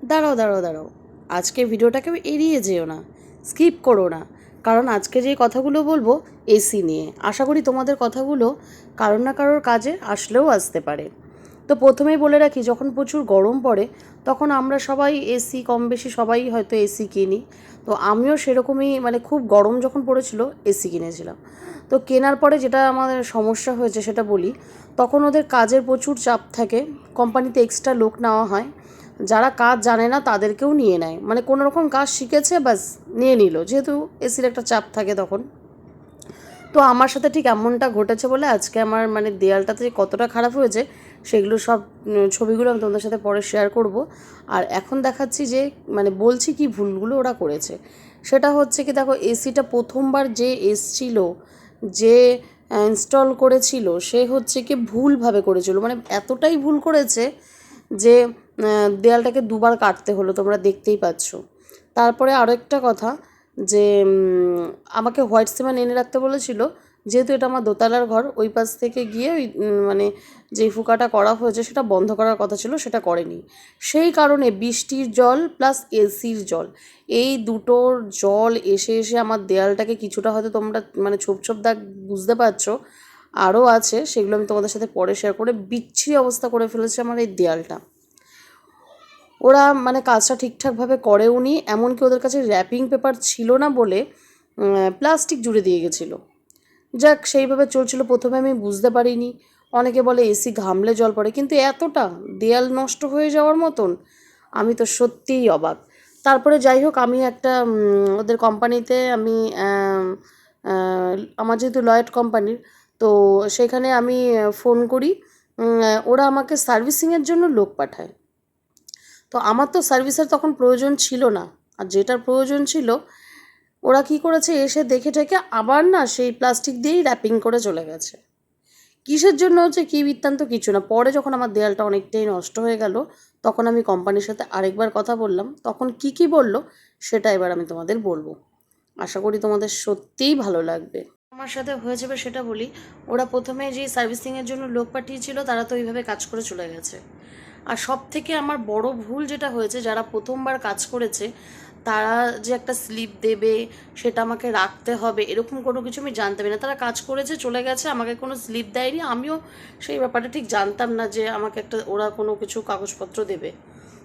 দাঁড়াও দাঁড়াও দাঁড়াও, আজকে ভিডিওটাকে এড়িয়ে যেও না, স্কিপ করো না। কারণ আজকে যে কথাগুলো বলবো এসি নিয়ে, আশা করি তোমাদের কথাগুলো কারোর না কারোর কাজে আসলেও আসতে পারে। তো প্রথমেই বলে রাখি, যখন প্রচুর গরম পড়ে তখন আমরা সবাই এসি, কম বেশি সবাই হয়তো এসি কিনি। তো আমিও সেরকমই, মানে খুব গরম যখন পড়েছিল এসি কিনেছিলাম। তো কেনার পরে যেটা আমাদের সমস্যা হয়েছে সেটা বলি। তখন ওদের কাজের প্রচুর চাপ থাকে, কোম্পানিতে এক্সট্রা লোক নেওয়া হয়, যারা কাজ জানে না তাদেরকেও নিয়ে নেয়, মানে কোনো রকম কাজ শিখেছে ব্যাস নিয়ে নিল, যেহেতু এসির একটা চাপ থাকে তখন। তো আমার সাথে ঠিক এমনটা ঘটেছে বলে আজকে আমার মানে দেয়ালটাতে যে কতটা খারাপ হয়েছে সেগুলো সব ছবিগুলো আমি তোমাদের সাথে পরে শেয়ার করব। আর এখন দেখাচ্ছি যে মানে বলছি কি ভুলগুলো ওরা করেছে। সেটা হচ্ছে কি, দেখো এসিটা প্রথমবার যে এসছিল, যে ইনস্টল করেছিল, সে হচ্ছে কি ভুলভাবে করেছিল, মানে এতটাই ভুল করেছে যে দেয়ালটাকে দুবার কাটতে হলো, তোমরা দেখতেই পাচ্ছ। তারপরে আরও একটা কথা, যে আমাকে হোয়াইট সিমেন্ট এনে রাখতে বলেছিল, যেহেতু এটা আমার দোতলার ঘর, ওই পাশ থেকে গিয়ে ওই মানে যে ফুকাটা করা হয়েছে সেটা বন্ধ করার কথা ছিল, সেটা করেনি। সেই কারণে বৃষ্টির জল প্লাস এসির জল, এই দুটোর জল এসে এসে আমার দেয়ালটাকে কিছুটা হয়তো তোমরা মানে ছোপ ছোপ দাগ বুঝতে পারছো, আরও আছে সেগুলো আমি তোমাদের সাথে পরে শেয়ার করে, বিচ্ছিরি অবস্থা করে ফেলেছে আমার এই দেয়ালটা। ওরা মানে কাজটা ঠিকঠাকভাবে করেও নি, এমনকি ওদের কাছে র্যাপিং পেপার ছিল না বলে প্লাস্টিক জুড়ে দিয়ে গেছিলো। যাক, সেইভাবে চলছিল, প্রথমে আমি বুঝতে পারিনি। অনেকে বলে এসি ঘামলে জল পড়ে, কিন্তু এতটা দেয়াল নষ্ট হয়ে যাওয়ার মতন, আমি তো সত্যিই অবাক। তারপরে যাই হোক, আমি একটা ওদের কোম্পানিতে আমি আমার যেহেতু লয়েড কোম্পানির, তো সেখানে আমি ফোন করি, ওরা আমাকে সার্ভিসিংয়ের জন্য লোক পাঠায়। তো আমার তো সার্ভিসের তখন প্রয়োজন ছিল না, আর যেটার প্রয়োজন ছিল ওরা কি করেছে, এসে দেখে টেকে আবার না সেই প্লাস্টিক দিয়েই র্যাপিং করে চলে গেছে। কিসের জন্য হচ্ছে কী বৃত্তান্ত কিছু না। পরে যখন আমার দেয়ালটা অনেকটাই নষ্ট হয়ে গেল, তখন আমি কোম্পানির সাথে আরেকবার কথা বললাম, তখন কি কি বলল সেটা এবার আমি তোমাদের বলবো। আশা করি তোমাদের সত্যিই ভালো লাগবে। আমার সাথে হয়ে যাবে সেটা বলি। ওরা প্রথমে যে সার্ভিসিংয়ের জন্য লোক পাঠিয়েছিল তারা তো ওইভাবে কাজ করে চলে গেছে। আর সব থেকে আমার বড় ভুল যেটা হয়েছে, যারা প্রথমবার কাজ করেছে তারা যে একটা স্লিপ দেবে, সেটা আমাকে রাখতে হবে, এরকম কোনো কিছু আমি জানতাম না। তারা কাজ করেছে চলে গেছে, আমাকে কোনো স্লিপ দেয়নি, আমিও সেই ব্যাপারটা ঠিক জানতাম না যে আমাকে একটা ওরা কোনো কিছু কাগজপত্র দেবে।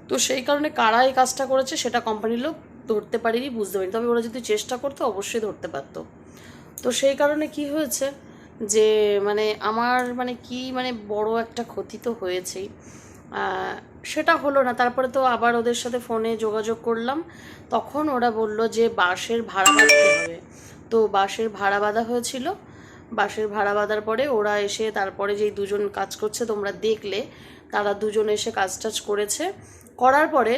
তো সেই কারণে কারা এই কাজটা করেছে সেটা কোম্পানির লোক ধরতে পারিনি, বুঝতে পারিনি, তবে ওরা যদি চেষ্টা করতো অবশ্যই ধরতে পারতো। তো সেই কারণে কি হয়েছে যে মানে আমার মানে কি মানে বড় একটা ক্ষতি তো হয়েছেই। সেটা হলো না, তারপরে তো আবার ওদের সাথে ফোনে যোগাযোগ করলাম, তখন ওরা বলল যে বাসের ভাড়া বাঁধতে হবে। তো বাসের ভাড়া বাঁধা হয়েছিল, বাসের ভাড়া বাঁধার পরে ওরা এসে তারপরে যেই দুজন কাজ করছে তোমরা দেখলে, তারা দুজন এসে কাজ টাজ করেছে। করার পরে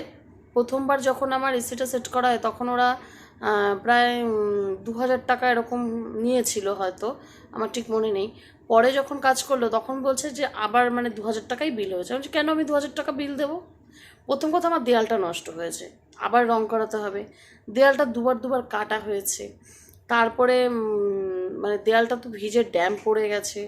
প্রথমবার যখন আমার এসিটা সেট করা হয় তখন ওরা প্রায় 2,000 টাকা এরকম নিয়েছিল হয়তো, আমার ঠিক মনে নেই। পরে যখন কাজ করলো তখন বলছে যে আবার মানে 2,000 টাকাই বিল হয়েছে। আমি বলছি, কেন আমি 2,000 টাকা বিল দেবো? প্রথম কথা, আমার দেয়ালটা নষ্ট হয়েছে, আবার রং করাতে হবে। দেয়ালটা দুবার দুবার কাটা হয়েছে। তারপরে মানে দেয়ালটা তো ভিজে ড্যাম পড়ে গেছে,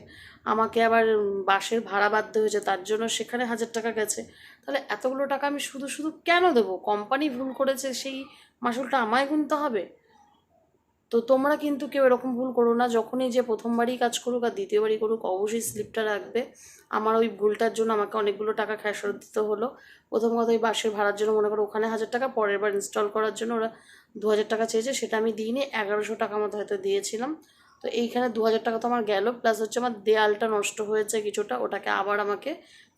আমাকে আবার বাসের ভাড়া বাঁধতে হয়েছে, তার জন্য সেখানে 1,000 টাকা গেছে। তাহলে এতগুলো টাকা আমি শুধু শুধু কেন দেবো? কোম্পানি ভুল করেছে, সেই মাসুলটা আমায় গুনতে হবে? তো তোমরা কিন্তু কেউ এরকম ভুল করো না, যখনই যে প্রথমবারই কাজ করুক আর দ্বিতীয়বারই করুক অবশ্যই স্লিপটা রাখবে। আমার ওই ভুলটার জন্য আমাকে অনেকগুলো টাকা ফেরত দিতে হলো। প্রথম কথা, ওই বাসের ভাড়ার জন্য মনে করো ওখানে 1,000 টাকা, পরের বার ইনস্টল করার জন্য ওরা 2,000 টাকা চেয়েছে, সেটা আমি দিইনি, 1,100 টাকা মতো হয়তো দিয়েছিলাম। তো এইখানে 2,000 টাকা তো আমার গেল, প্লাস হচ্ছে আমার দেয়ালটা নষ্ট হয়েছে কিছুটা, ওটাকে আবার আমাকে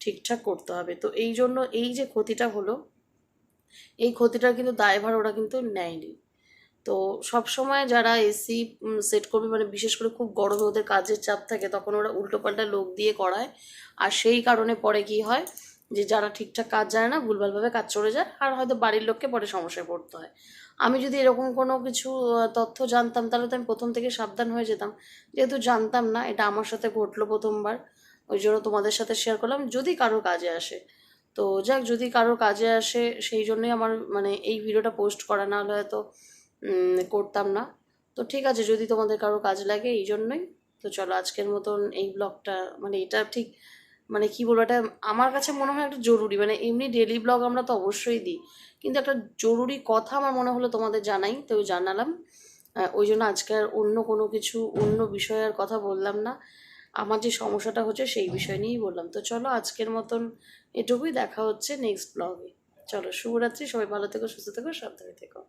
ঠিকঠাক করতে হবে। তো এই জন্য এই যে ক্ষতিটা হলো, এই ক্ষতিটার কিন্তু দায়ভার ওরা কিন্তু নেয়নি। তো সবসময় যারা এসি সেট করবে, মানে বিশেষ করে খুব গরমে ওদের কাজের চাপ থাকে, তখন ওরা উল্টোপাল্টা লোক দিয়ে করায়। আর সেই কারণে পরে কি হয়, যে যারা ঠিকঠাক কাজ জানে না ভুলভালভাবে কাজ চলে যায়, আর হয়তো বাড়ির লোককে পরে সমস্যায় পড়তে হয়। আমি যদি এরকম কোনো কিছু তথ্য জানতাম তাহলে তো আমি প্রথম থেকে সাবধান হয়ে যেতাম। যেহেতু জানতাম না, এটা আমার সাথে ঘটলো প্রথমবার, ওই জন্য তোমাদের সাথে শেয়ার করলাম, যদি কারোর কাজে আসে। তো যাক, যদি কারোর কাজে আসে সেই জন্যই আমার মানে এই ভিডিওটা পোস্ট করা, না হলে হয়তো করতাম না। তো ঠিক আছে, যদি তোমাদের কারো কাজ লাগে এই জন্যই। তো চলো আজকের মতন এই ব্লগটা, মানে এটা ঠিক মানে কি বলবো, এটা আমার কাছে মনে হয় একটা জরুরি, মানে এমনি ডেলি ব্লগ আমরা তো অবশ্যই দিই, কিন্তু একটা জরুরি কথা আমার মনে হলো তোমাদের জানাই, তো জানালাম। ওই জন্য আজকে আর অন্য কোনো কিছু, অন্য বিষয়ে আর কথা বললাম না। আমার যে সমস্যাটা হচ্ছে সেই বিষয় নিয়েই বললাম। তো চলো আজকের মতন এটুকুই, দেখা হচ্ছে নেক্সট ব্লগে। চলো, শুভরাত্রি, সবাই ভালো থেকো, সুস্থ থেকো, সাবধানে থেকো।